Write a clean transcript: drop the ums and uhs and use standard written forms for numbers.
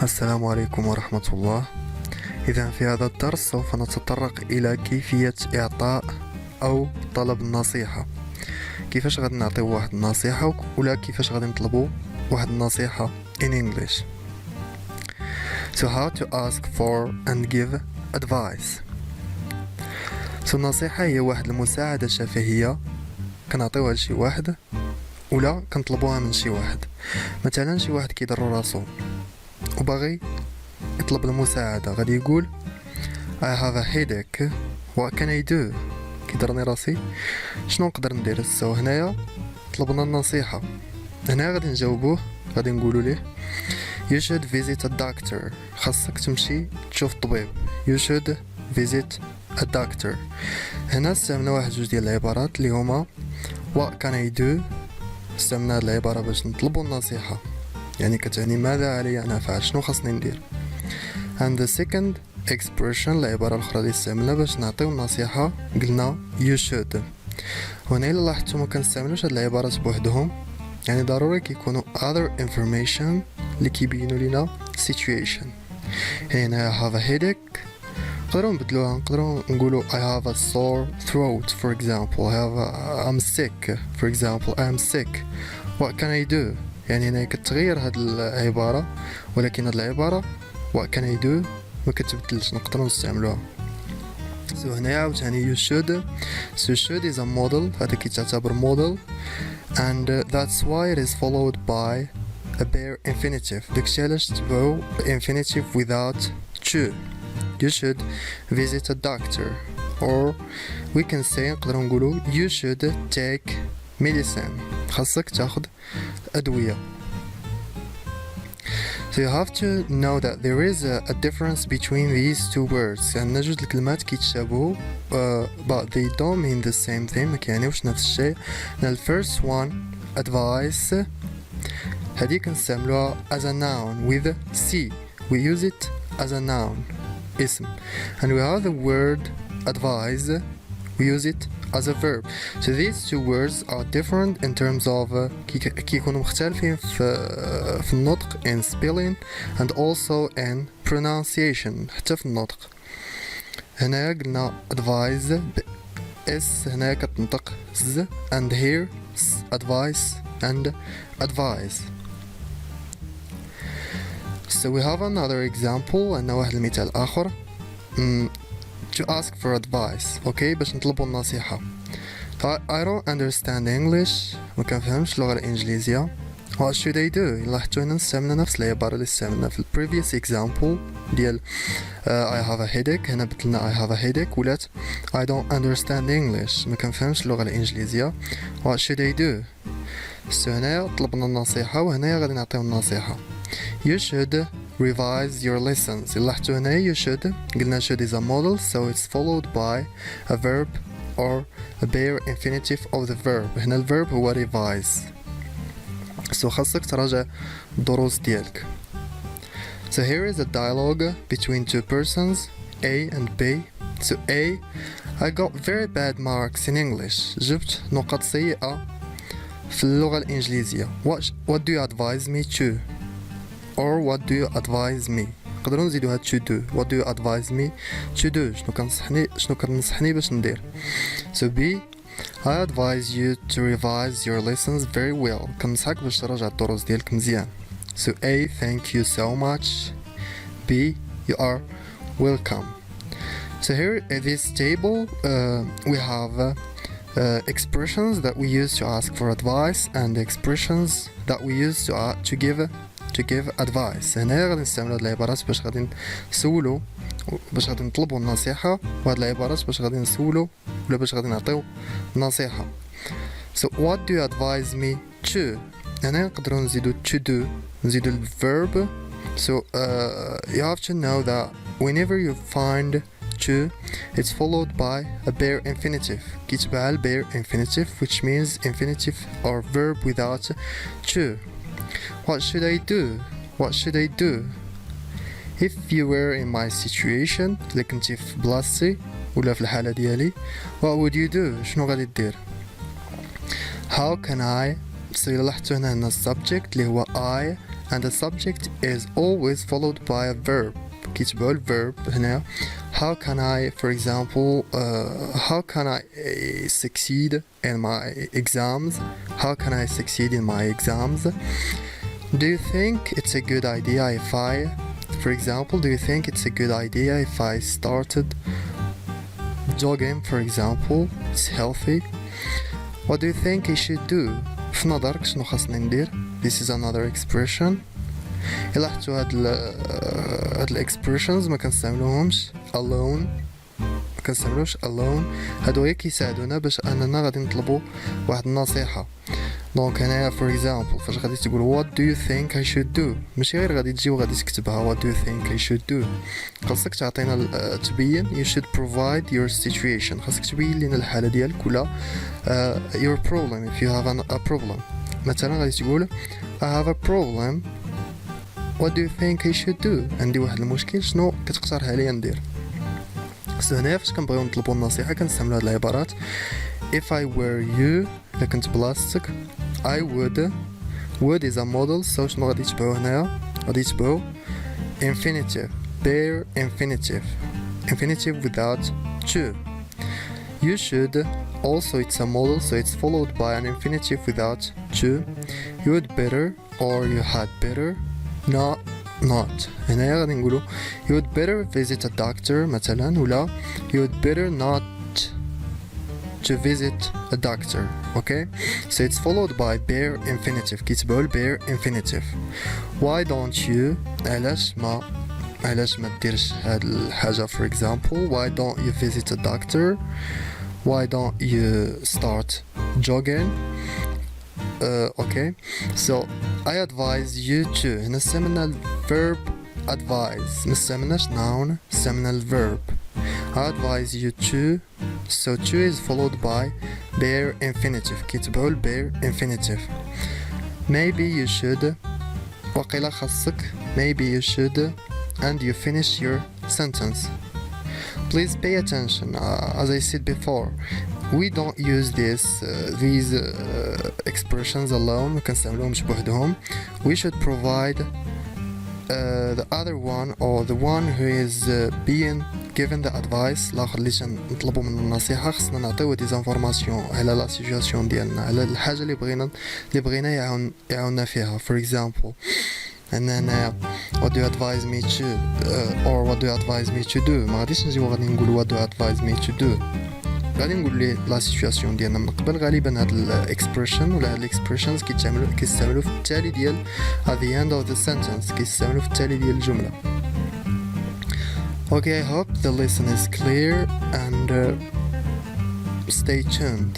السلام عليكم ورحمة الله. إذا في هذا الدرس سوف نتطرق إلى كيفية إعطاء أو طلب النصيحة. كيفاش غادي نعطيو واحد النصيحة ولا كيفاش غادي نطلبو واحد النصيحة in English. So how to ask for and give advice. So النصيحة هي واحد المساعدة شفهية كنعطيوها لشي واحد ولا كنطلبوها من شي واحد. مثلا شي واحد كيضر راسو وباغي يطلب المساعدة، غادي يقول I have a headache, what can I do؟ كيضرني راسي شنو نقدر ندير؟ سو هنايا طلبنا النصيحة. هنا غادي نجاوبوه، غادي نقولوا ليه You should visit a doctor. خاصك تمشي تشوف طبيب. You should visit a doctor. هنا استعملنا واحد جوج ديال العبارات اللي هما What can I do؟ استعملنا هاد العبارة باش نطلبوا النصيحة، يعني كتعني ماذا علي أن أفعل، شنو خاصني ندير. And the second expression العبارة الأخرى اللي استعملنا باش نعطيو النصيحة قلنا you should. هنا إلا لاحظتو ما كنستعملوش هاد العبارات بوحدهم، يعني ضروري كيكونوا other information اللي كيبينوا لينا situation. هنا I have a headache، نقدروا نبدلوها، نقدروا نقولوا I have a sore throat for example. I'm sick for example. I'm sick. What can I do؟ يعني هنا كتغير هاد العبارة، ولكن هاد العبارة what can I do ما كتبدلش، نقدروا نستعملوها. So هنا عاوتاني you should. So should is a model، هذا كيتعتبر model and that's why it is followed by a bare infinitive. داكشي علاش تبعو infinitive without to. You should visit a doctor, or we can say نقدروا نقولوا you should take medicine. خاصك تاخد أدوية. So you have to know that there is a difference between these two words. عندنا جوج الكلمات كيتشابهوا but they don't mean the same thing، ما كيعنيوش نفس الشيء. The first one advice هذه كنستعملوها as a noun with C. We use it as a noun اسم. And we have the word advise, we use it as a verb. So these two words are different in terms of كيكونوا مختلفين في النطق in spelling and also in pronunciation، حتى في النطق. هنا قلنا advise ب S، هنا كتنطق Z، and here advice and advise. So we have another example، عندنا واحد المثال آخر. To ask for advice. Okay، باش نطلبوا النصيحة. I don't understand English، ما كنفهمش اللغة الإنجليزية. What should I do؟ لاحظتوا هنا استعملنا نفس العبارة اللي استعملنا في previous example ديال I have a headache. هنا بدلنا I have a headache ولات I don't understand English، ما كنفهمش اللغة الإنجليزية. What should I do؟ So هنا طلبنا النصيحة وهنا غادي نعطيو النصيحة. You should revise your lessons. لاحظتوا هنا you should قلنا should is a model, so it's followed by a verb or a bare infinitive of the verb. هنا الverb هو revise. So خاصك تراجع الدروس ديالك. So here is a dialogue between two persons A and B. So A, I got very bad marks in English. جبت نقاط سيئة في اللغة الإنجليزية. What do you advise me to? Or what do you advise me؟ نقدروا نزيدوها to do. What do you advise me to do؟ شنو كتنصحني باش ندير؟ So B, I advise you to revise your lessons very well. كنصحك باش تراجع الدروس ديالك مزيان. So A, thank you so much. B, you are welcome. So here in this table we have expressions that we use to ask for advice and expressions that we use to give advice. هنا غادي نستعملوا هاد العبارات باش غادي نسولو، باش غادي نطلبوا النصيحة، وهاد العبارات باش غادي نسولو ولا باش غادي نعطيو النصيحة. So what do you advise me to؟ هنا نقدروا نزيدو to do، نزيدو الverb. So you have to know that whenever you find to, it's followed by a bare infinitive. كيتبع ال bare infinitive, which means infinitive or verb without to. What should I do? What should I do? If you were in my situation، إلا كنتي في بلاصتي ولا في الحالة ديالي، what would you do؟ شنو غادي دير؟ How can I؟ So إلا لاحظتوا هنا السبجect اللي هو I and the subject is always followed by a verb. كيتبعوا الفيرب هنا. How can I, for example, how can I succeed in my exams? How can I succeed in my exams? Do you think it's a good idea if I, for example, do you think it's a good idea if I started jogging, for example? It's healthy. What do you think I should do? في نظرك شنو خاصني ندير؟ This is another expression. إلا لاحظتوا هاد الاكسبريشنز ما كنستعملوهمش alone، ما كنستعملوش alone. هادو غير كيساعدونا باش اننا غادي نطلبوا واحد النصيحه. دونك هنايا for example فاش غادي تقول what do you think I should do، ماشي غير غادي تجي وغادي تكتبها what do you think I should do، خاصك تعطينا تبين you should provide your situation، خاصك تبين لنا الحاله ديالك ولا your problem if you have a problem. مثلا غادي تقول I have a problem what do you think I should do، عندي واحد المشكل شنو كتقترح عليا ندير. بس هنا فاش كنبغيو نطلبوا النصيحه كنستعملوا هاد العبارات if I were you، الا كنت بلاصتك I would is a model. so شنو غادي تبعو هنايا؟ غادي تبعو infinitive bare infinitive without to. You should also it's a model, so it's followed by an infinitive without to. You would better or you had better not. هنا غادي نقولوا you would better visit a doctor مثلا ولا you would better not to visit a doctor. Okay, so it's followed by bare infinitive. كيتبعوا البare infinitive. Why don't you، علاش ما ديرش هاد الحاجة for example why don't you visit a doctor، why don't you start jogging. Okay, so I advise you to. هنا استعملنا الverb advise، ما استعملناش noun، استعملنا الverb. I advise you to. So to is followed by bare infinitive. كيتبعوا bare infinitive. Maybe you should، وقيلا خاصك maybe you should and you finish your sentence. Please pay attention. As I said before, we don't use these expressions alone. ما كنستعملوهمش بوحدهم. We should provide the other one or the one who is being given the advice. الآخر اللي نطلبوا منه النصيحة خصنا نعطيوه دي انفورماسيون على لا سيتوياسيون ديالنا، على الحاجة اللي بغينا يعاوننا فيها. For example and then what do you advise me to or what do you advise me to do. ما غاديش نجيو غادي نقول what do you advise me to do، غادي نقول ليه لا سيتوياسيون ديالنا من قبل. غالبا هاد الاكسبريشن ولا هاد الاكسبريشنز كيستعملوا في التالي ديال at the end of the sentence، كيستعملوا في التالي ديال الجملة. Okay, I hope the lesson is clear and stay tuned.